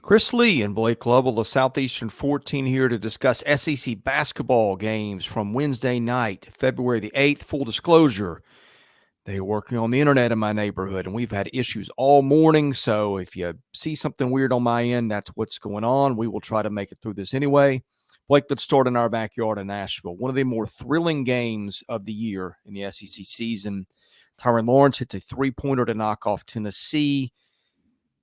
Chris Lee and Blake Lovell of Southeastern 14 here to discuss SEC basketball games from Wednesday night, February the 8th. Full disclosure, they are working on the internet in my neighborhood, and we've had issues all morning. So if you see something weird on my end, that's what's going on. We will try to make it through this anyway. Blake, let's start in our backyard in Nashville. One of the more thrilling games of the year in the SEC season. Tyron Lawrence hits a three-pointer to knock off Tennessee,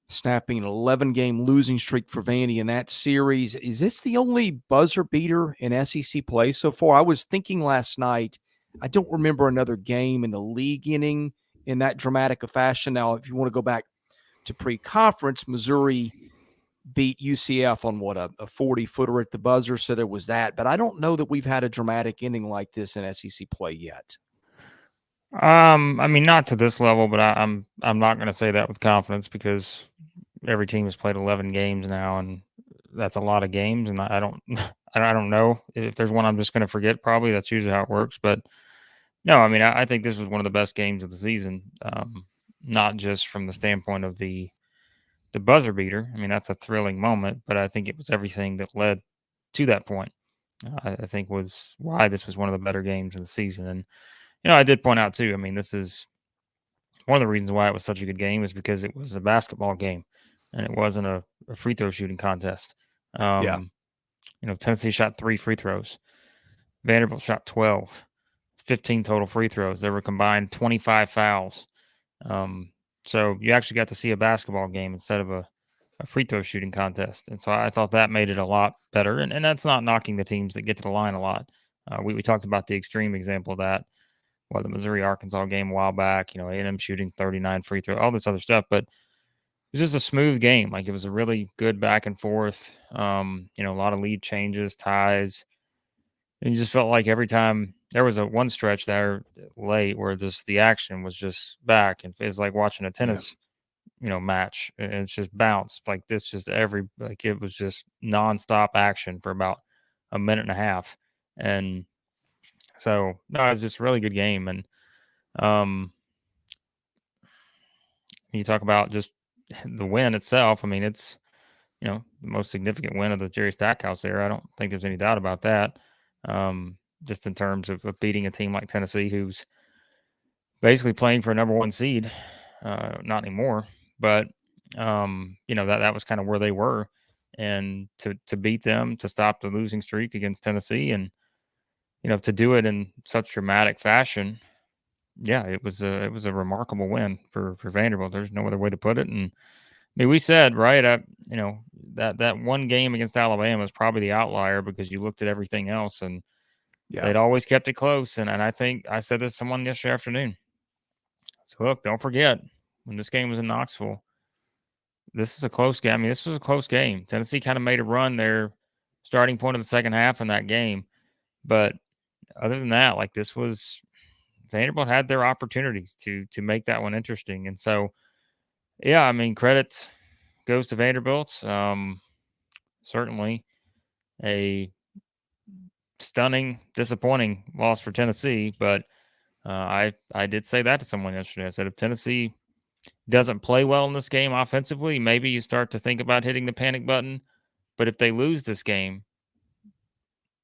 snapping an 11-game losing streak for Vandy in that series. Is this the only buzzer beater in SEC play so far? I was thinking last night, I don't remember another game in the league ending in that dramatic a fashion. Now, if you want to go back to pre-conference, Missouri beat UCF on a 40-footer at the buzzer, so there was that. But I don't know that we've had a dramatic ending like this in SEC play yet. I mean, not to this level, but I'm not going to say that with confidence because every team has played 11 games now, and that's a lot of games. And I don't I don't know if there's one I'm just going to forget. Probably that's usually how it works. But no, I mean, I think this was one of the best games of the season. Not just from the standpoint of the buzzer beater. I mean, that's a thrilling moment, but I think it was everything that led to that point. I think was why this was one of the better games of the season. And I did point out too. I mean, this is one of the reasons why it was such a good game is because it was a basketball game and it wasn't a free throw shooting contest. Yeah. Um, Tennessee shot 3 free throws. Vanderbilt shot 12. It's 15 total free throws. There were combined 25 fouls. So you actually got to see a basketball game instead of a free throw shooting contest. And so I thought that made it a lot better. And that's not knocking the teams that get to the line a lot. We talked about the extreme example of that, the Missouri Arkansas game a while back, A&M shooting 39 free throw, all this other stuff. But it was just a smooth game. Like it was a really good back and forth. A lot of lead changes, ties. And you just felt like every time there was a one stretch there late where the action was just back, and it's like watching a Yeah. tennis match, and it's just bounced like this, just it was just nonstop action for about a minute and a half. And so no, it was just a really good game. And um you talk about just the win itself. I mean, it's the most significant win of the Jerry Stackhouse era. I don't think there's any doubt about that. Just in terms of beating a team like Tennessee, who's basically playing for a number one seed. Not anymore, but that was kind of where they were, and to beat them, to stop the losing streak against Tennessee, and to do it in such dramatic fashion. Yeah, it was a remarkable win for Vanderbilt. There's no other way to put it. And I mean, we said right up, that one game against Alabama is probably the outlier because you looked at everything else and Yeah. they'd always kept it close. And I think I said this to someone yesterday afternoon. So look, don't forget when this game was in Knoxville, this is a close game. I mean, this was a close game. Tennessee kind of made a run there, starting point of the second half in that game. But other than that, like this was Vanderbilt had their opportunities to make that one interesting. And so, yeah, I mean, credit goes to Vanderbilt. Certainly a stunning, disappointing loss for Tennessee. But I did say that to someone yesterday. I said if Tennessee doesn't play well in this game offensively, maybe you start to think about hitting the panic button. But if they lose this game,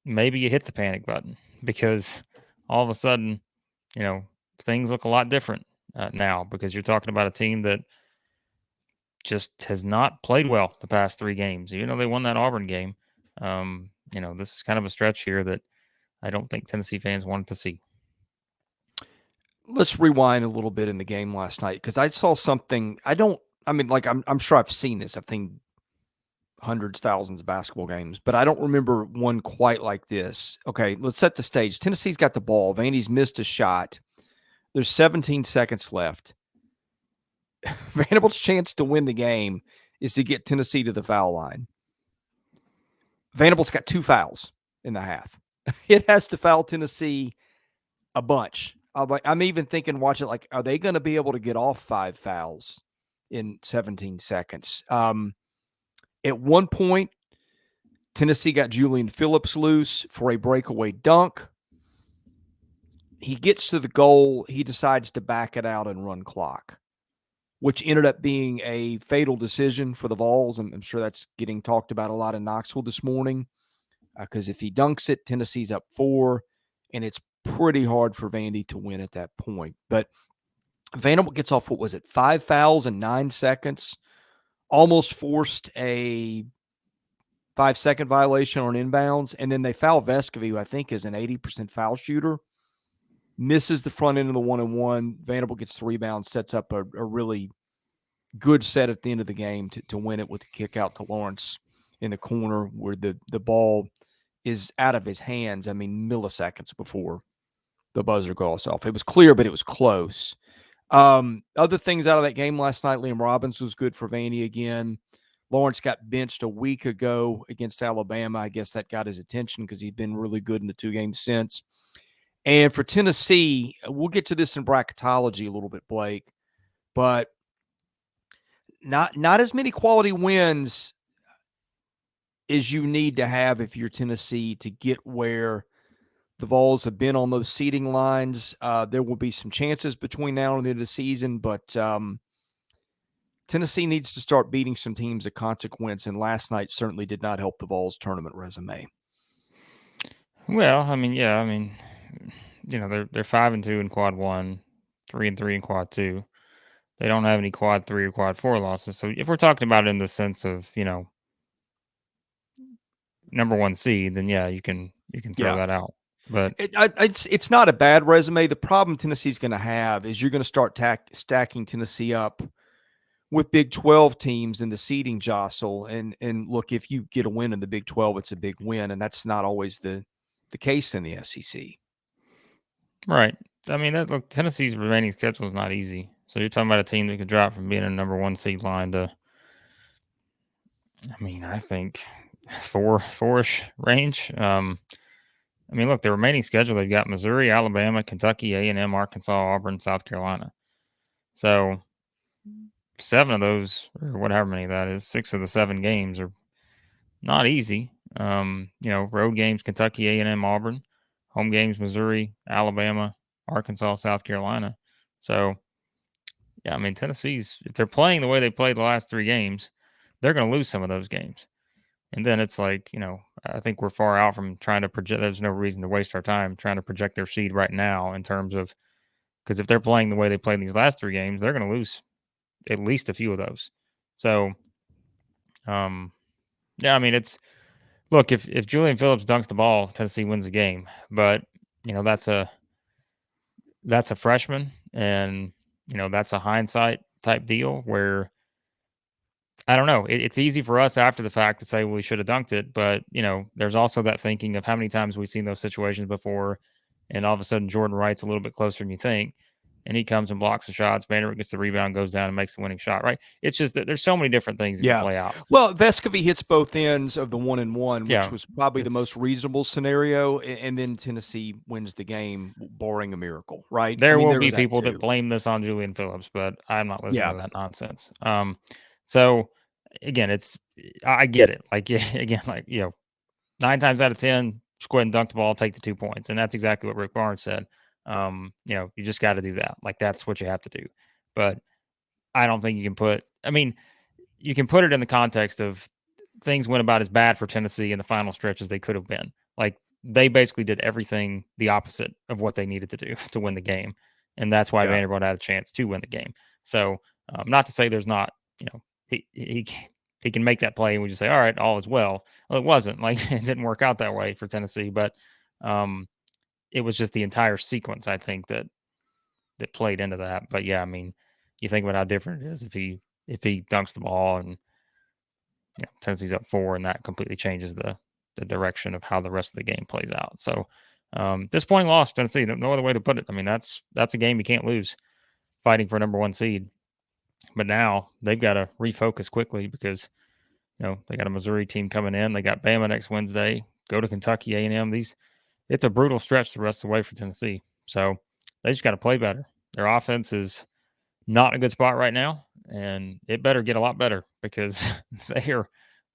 maybe you hit the panic button because all of a sudden, things look a lot different now because you're talking about a team that just has not played well the past 3 games. Even though they won that Auburn game, this is kind of a stretch here that I don't think Tennessee fans wanted to see. Let's rewind a little bit in the game last night because I saw something. I'm sure I've seen this. I've seen hundreds, thousands of basketball games, but I don't remember one quite like this. Okay, let's set the stage. Tennessee's got the ball. Vandy's missed a shot. There's 17 seconds left. Vanderbilt's chance to win the game is to get Tennessee to the foul line. Vanderbilt's got 2 fouls in the half. It has to foul Tennessee a bunch. I'm even thinking, watch it, like, are they going to be able to get off 5 fouls in 17 seconds? At one point, Tennessee got Julian Phillips loose for a breakaway dunk. He gets to the goal. He decides to back it out and run clock. which ended up being a fatal decision for the Vols. I'm sure that's getting talked about a lot in Knoxville this morning, because if he dunks it, Tennessee's up 4, and it's pretty hard for Vandy to win at that point. But Vanderbilt gets off, 5 fouls in 9 seconds, almost forced a 5-second violation on inbounds, and then they foul Vescovy, who I think is an 80% foul shooter, misses the front end of the 1-and-1. Vanderbilt gets the rebound, sets up a really good set at the end of the game to win it with a kick out to Lawrence in the corner where the ball is out of his hands, milliseconds before the buzzer goes off. It was clear, but it was close. Other things out of that game last night, Liam Robbins was good for Vandy again. Lawrence got benched a week ago against Alabama. I guess that got his attention because he'd been really good in the 2 games since. And for Tennessee, we'll get to this in bracketology a little bit, Blake, but not as many quality wins as you need to have if you're Tennessee to get where the Vols have been on those seeding lines. There will be some chances between now and the end of the season, but Tennessee needs to start beating some teams of consequence, and last night certainly did not help the Vols' tournament resume. Well, they're 5-2 in quad 1, 3-3 in quad 2. They don't have any quad 3 or quad 4 losses. So if we're talking about it in the sense of, number 1 seed, then yeah, you can throw that out. But it's not a bad resume. The problem Tennessee's going to have is you're going to start stacking Tennessee up with Big 12 teams in the seeding jostle. And look, if you get a win in the Big 12, it's a big win, and that's not always the case in the SEC. Right. Look, Tennessee's remaining schedule is not easy. So you're talking about a team that could drop from being a number 1 seed line to, I think 4-ish range. Look, the remaining schedule, they've got Missouri, Alabama, Kentucky, A&M, Arkansas, Auburn, South Carolina. So 7 of those, or whatever many that is, 6 of the 7 games are not easy. Road games, Kentucky, A&M, Auburn. Home games, Missouri, Alabama, Arkansas, South Carolina. So, yeah, Tennessee's, if they're playing the way they played the last 3 games, they're going to lose some of those games. And then it's like, I think we're far out from trying to project. There's no reason to waste our time trying to project their seed right now in terms of, because if they're playing the way they played in these last 3 games, they're going to lose at least a few of those. So, it's, look, if Julian Phillips dunks the ball, Tennessee wins the game. But, that's a freshman, and, that's a hindsight type deal where, I don't know. It's easy for us after the fact to say, well, we should have dunked it. But, there's also that thinking of how many times we've seen those situations before. And all of a sudden, Jordan Wright's a little bit closer than you think. And he comes and blocks the shots. Vanderbilt gets the rebound, goes down and makes the winning shot, right? It's just that there's so many different things that can play out. Well, Vescovy hits both ends of the 1-and-1, which was probably the most reasonable scenario. And then Tennessee wins the game, barring a miracle, right? There will be people that blame this on Julian Phillips, but I'm not listening to that nonsense. So again, I get it. Like, again, 9 times out of 10, just go ahead and dunk the ball, take the 2 points. And that's exactly what Rick Barnes said. You just got to do that. Like, that's what you have to do. But I don't think you can you can put it in the context of things went about as bad for Tennessee in the final stretch as they could have been. Like, they basically did everything the opposite of what they needed to do to win the game. And that's why Vanderbilt had a chance to win the game. So, not to say there's not, he can make that play and we just say, all right, all is well. Well, it wasn't. Like, it didn't work out that way for Tennessee, but it was just the entire sequence, I think, that played into that. But yeah, you think about how different it is if he dunks the ball and Tennessee's up 4, and that completely changes the direction of how the rest of the game plays out. So disappointing loss, Tennessee. No other way to put it. That's a game you can't lose, fighting for number 1 seed. But now they've got to refocus quickly because they got a Missouri team coming in. They got Bama next Wednesday. Go to Kentucky, A&M. It's a brutal stretch the rest of the way for Tennessee. So they just got to play better. Their offense is not in a good spot right now, and it better get a lot better because they are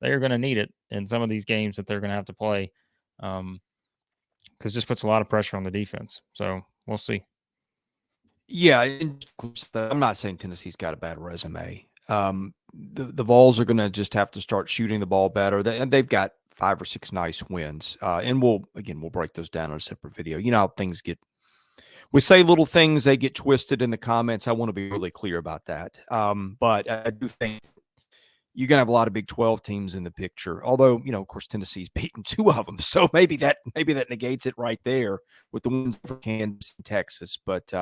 going to need it in some of these games that they're going to have to play, because it just puts a lot of pressure on the defense. So we'll see. Yeah, I'm not saying Tennessee's got a bad resume. The Vols are going to just have to start shooting the ball better, and they've got 5 or 6 nice wins. And we'll break those down in a separate video. You know how things get. We say little things, they get twisted in the comments. I want to be really clear about that. But I do think you're going to have a lot of Big 12 teams in the picture. Although, of course, Tennessee's beaten 2 of them, so maybe that negates it right there with the wins for Kansas and Texas. But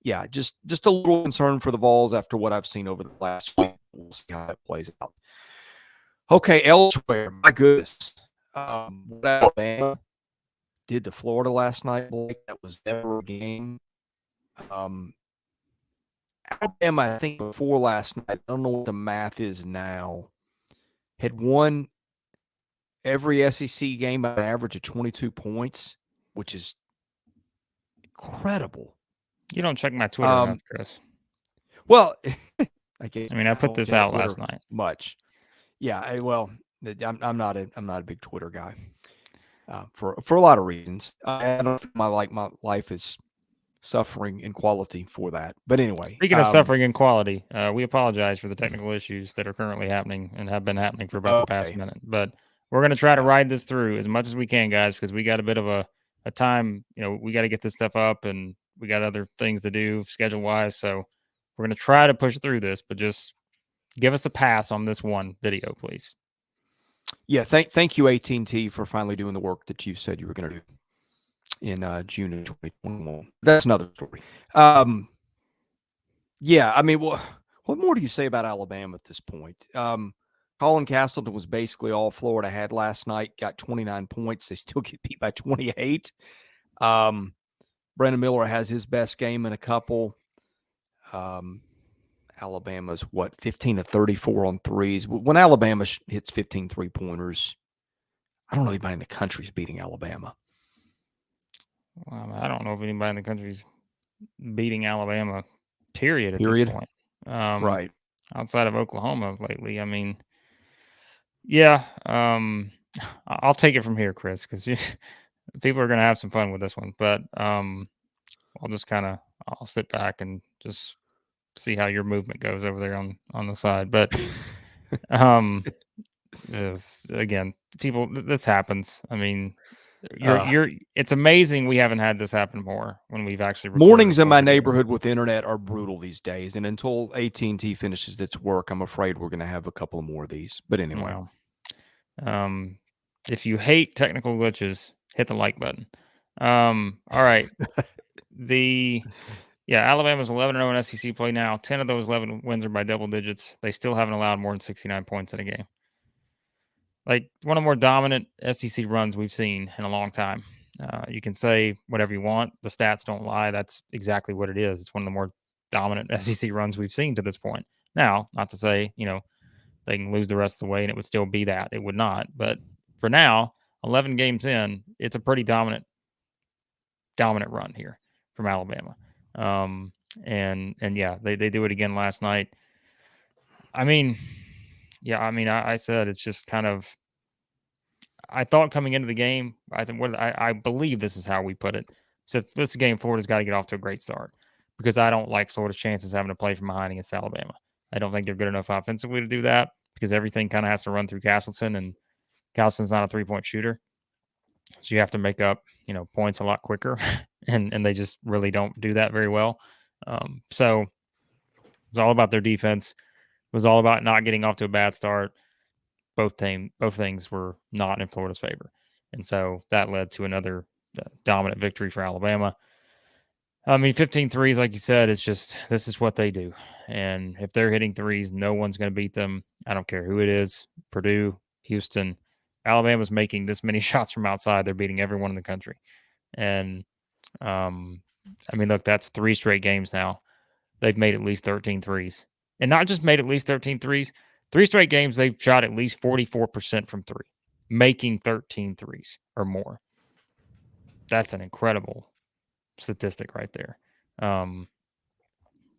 yeah, just a little concern for the Vols after what I've seen over the last week. We'll see how that plays out. Okay, elsewhere, my goodness. What Alabama did to Florida last night, Blake, that was never a game. Alabama, I think before last night, I don't know what the math is now, had won every SEC game by an average of 22 points, which is incredible. You don't check my Twitter enough, Chris. Well, I guess. I mean, I put this out Twitter last night. Much, yeah. I'm not a big Twitter guy for a lot of reasons. I don't feel my life is suffering in quality for that. But anyway, speaking of suffering in quality, we apologize for the technical issues that are currently happening and have been happening for about the past minute. But we're going to try to ride this through as much as we can, guys, because we got a bit of a time. We got to get this stuff up, and we got other things to do schedule wise. So we're going to try to push through this, but just give us a pass on this one video, please. Yeah, thank you, AT&T, for finally doing the work that you said you were going to do in June of 2021. That's another story. Yeah, I mean, what more do you say about Alabama at this point? Colin Castleton was basically all Florida had last night, got 29 points. They still get beat by 28. Brandon Miller has his best game in a couple. Alabama's 15 to 34 on threes. When Alabama hits 15 3-pointers, I don't know anybody in the country is beating Alabama. I don't know if anybody in the country's beating Alabama, period, at this point. Right. Outside of Oklahoma lately. I mean, yeah, I'll take it from here, Chris, because people are going to have some fun with this one. But I'll just I'll sit back and just see how your movement goes over there on the side. But again, people, this happens. I mean, it's amazing we haven't had this happen more when we've actually mornings in my neighborhood with the internet are brutal these days, and until AT&T finishes its work, I'm afraid we're going to have a couple more of these. But anyway, if you hate technical glitches, hit the like button. All right. Alabama's 11-0 in SEC play now. 10 of those 11 wins are by double digits. They still haven't allowed more than 69 points in a game. Like, one of the more dominant SEC runs we've seen in a long time. You can say whatever you want. The stats don't lie. That's exactly what it is. It's one of the more dominant SEC runs we've seen to this point. Now, not to say, they can lose the rest of the way and it would still be that. It would not. But for now, 11 games in, it's a pretty dominant run here from Alabama. And yeah, they do it again last night. I mean, I said it's just kind of, I thought coming into the game, I believe this is how we put it. So this is a game Florida's got to get off to a great start, because I don't like Florida's chances having to play from behind against Alabama. I don't think they're good enough offensively to do that, because everything kind of has to run through Castleton, and Castleton's not a 3-point shooter. So you have to make up, points a lot quicker, and they just really don't do that very well. So it was all about their defense. It was all about not getting off to a bad start. Both things were not in Florida's favor. And so that led to another dominant victory for Alabama. I mean, 15 threes, like you said, it's just, this is what they do. And if they're hitting threes, no one's going to beat them. I don't care who it is, Purdue, Houston. Alabama's making this many shots from outside. They're beating everyone in the country. And, I mean, look, that's 3 straight games now. They've made at least 13 threes. And not just made at least 13 threes, 3 straight games they've shot at least 44% from 3, making 13 threes or more. That's an incredible statistic right there.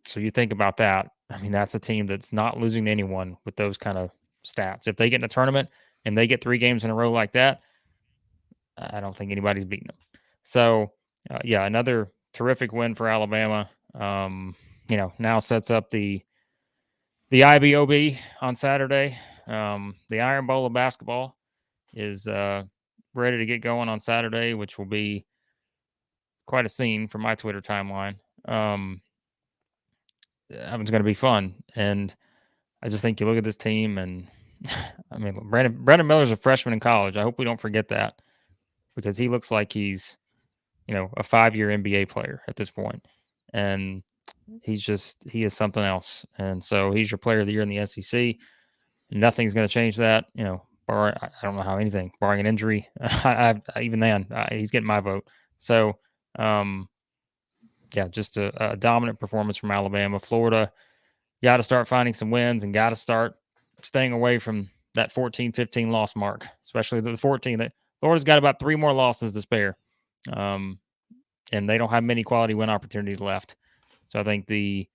So you think about that. I mean, that's a team that's not losing to anyone with those kind of stats. If they get in a tournament and they get 3 games in a row like that, I don't think anybody's beating them. So, another terrific win for Alabama. Now sets up the IBOB on Saturday. The Iron Bowl of basketball is ready to get going on Saturday, which will be quite a scene for my Twitter timeline. That one's going to be fun, and I just think you look at this team, and I mean, Brandon Miller's a freshman in college. I hope we don't forget that, because he looks like he's, a 5-year NBA player at this point, and he is something else. And so he's your player of the year in the SEC. Nothing's going to change that. I don't know how anything, barring an injury. Even then, he's getting my vote. So, just a dominant performance from Alabama. Florida got to start finding some wins and got to start staying away from that 14-15 loss mark, especially the 14. That Florida's got about 3 more losses to spare, and they don't have many quality win opportunities left. So I think the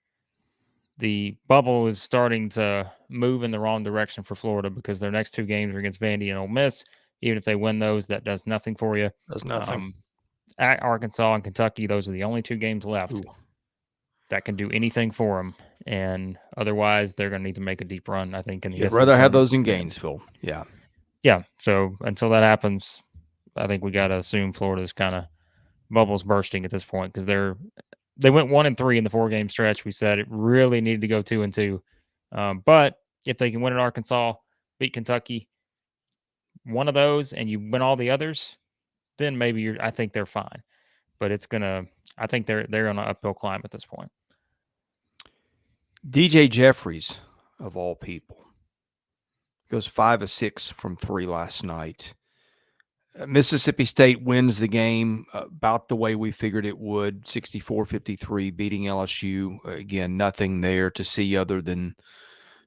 bubble is starting to move in the wrong direction for Florida, because their next 2 games are against Vandy and Ole Miss. Even if they win those, that does nothing for you. Does nothing. At Arkansas and Kentucky, those are the only 2 games left that can do anything for them. And otherwise, they're going to need to make a deep run, I think. You'd rather have those in Gainesville. Yeah. Yeah. So until that happens, I think we got to assume Florida's kind of bubbles bursting at this point, because they went 1-3 in the 4-game stretch. We said it really needed to go 2-2. But if they can win at Arkansas, beat Kentucky, one of those, and you win all the others, then maybe I think they're fine. But I think they're on an uphill climb at this point. DJ Jeffries, of all people, goes 5 of 6 from 3 last night. Mississippi State wins the game about the way we figured it would, 64-53, beating LSU. Again, nothing there to see other than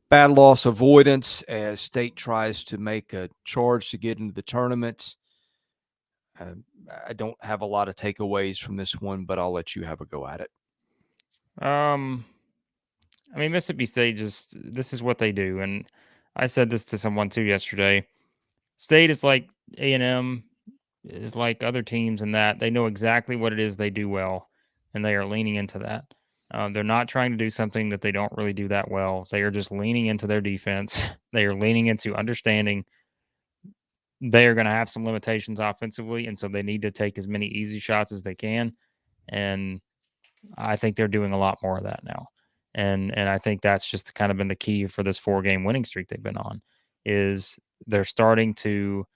bad loss avoidance as State tries to make a charge to get into the tournament. I don't have a lot of takeaways from this one, but I'll let you have a go at it. Mississippi State this is what they do. And I said this to someone too yesterday. State is like A&M, is like other teams in that they know exactly what it is they do well, and they are leaning into that. They're not trying to do something that they don't really do that well. They are just leaning into their defense. They are leaning into understanding they are going to have some limitations offensively, and so they need to take as many easy shots as they can. And I think they're doing a lot more of that now. And I think that's just kind of been the key for this 4-game winning streak they've been on, is they're starting to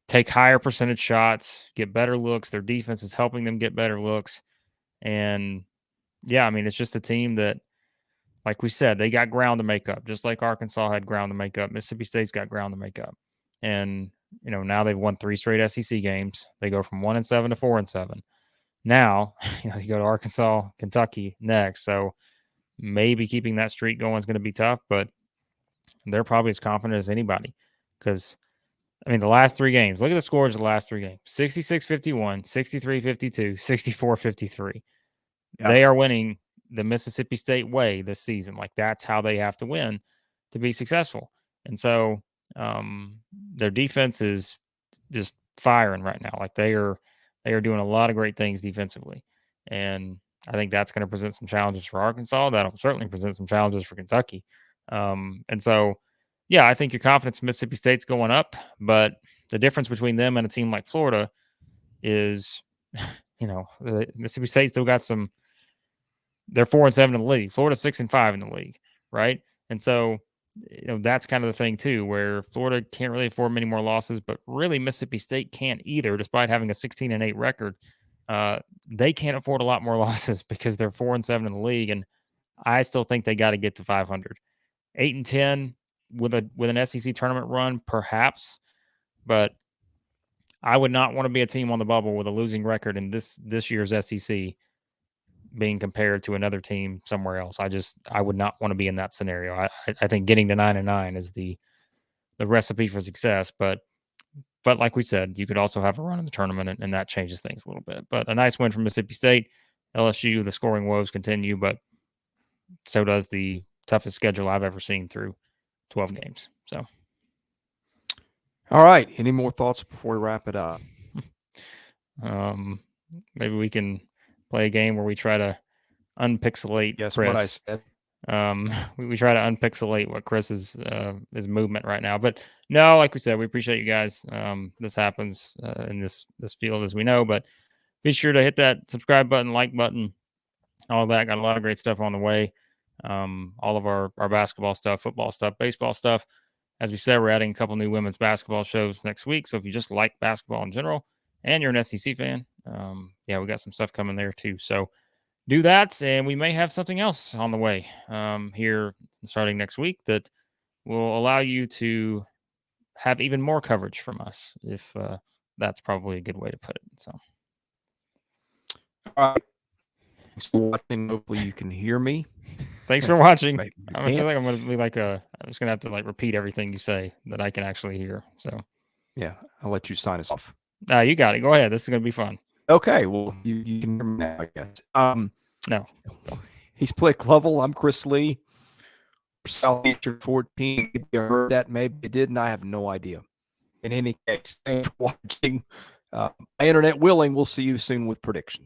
take higher percentage shots, get better looks. Their defense is helping them get better looks. And it's just a team that, like we said, they got ground to make up, just like Arkansas had ground to make up. Mississippi State's got ground to make up. And, now they've won 3 straight SEC games. They go from 1-7 to 4-7. Now, you go to Arkansas, Kentucky next. So maybe keeping that streak going is going to be tough, but they're probably as confident as anybody, because the last 3 games, look at the scores of the last 3 games: 66-51, 63-52, 64-53. Yeah. They are winning the Mississippi State way this season. Like, that's how they have to win to be successful. And so their defense is just firing right now. Like, they are doing a lot of great things defensively. And I think that's going to present some challenges for Arkansas. That'll certainly present some challenges for Kentucky. And so, I think your confidence in Mississippi State's going up, but the difference between them and a team like Florida is, Mississippi State still got some. They're 4-7 in the league. Florida's 6-5 in the league, right? And so, that's kind of the thing too, where Florida can't really afford many more losses, but really Mississippi State can't either, despite having a 16-8 record. They can't afford a lot more losses because they're 4-7 in the league, and I still think they got to get to 500. 8-10 with an SEC tournament run, perhaps, but I would not want to be a team on the bubble with a losing record in this year's SEC being compared to another team somewhere else. I would not want to be in that scenario. I think getting to 9-9 is the recipe for success, but like we said, you could also have a run in the tournament, and that changes things a little bit. But a nice win from Mississippi State. LSU, the scoring woes continue, but so does the toughest schedule I've ever seen through 12 games. So, all right. Any more thoughts before we wrap it up? Maybe we can play a game where we try to unpixelate Guess Chris. what I said. We try to unpixelate what Chris's movement right now. But no, like we said, we appreciate you guys. This happens in this field, as we know. But be sure to hit that subscribe button, like button, all of that. Got a lot of great stuff on the way. All of our basketball stuff, football stuff, baseball stuff. As we said, we're adding a couple new women's basketball shows next week. So if you just like basketball in general and you're an SEC fan, yeah, we got some stuff coming there too. So do that, and we may have something else on the way here starting next week that will allow you to have even more coverage from us, if that's probably a good way to put it. So, all right. Thanks for watching. Hopefully you can hear me. Thanks for watching. Maybe you I feel can't. like I'm going to be like I'm just going to have to like repeat everything you say that I can actually hear. So, Yeah, I'll let you sign us off. you got it. Go ahead. This is going to be fun. Okay, well, you can hear me now, I guess. No. He's Blake Lovell. I'm Chris Lee. Southeastern 14. Maybe you heard that, maybe you didn't. I have no idea. In any case, thanks for watching. My internet willing, we'll see you soon with predictions.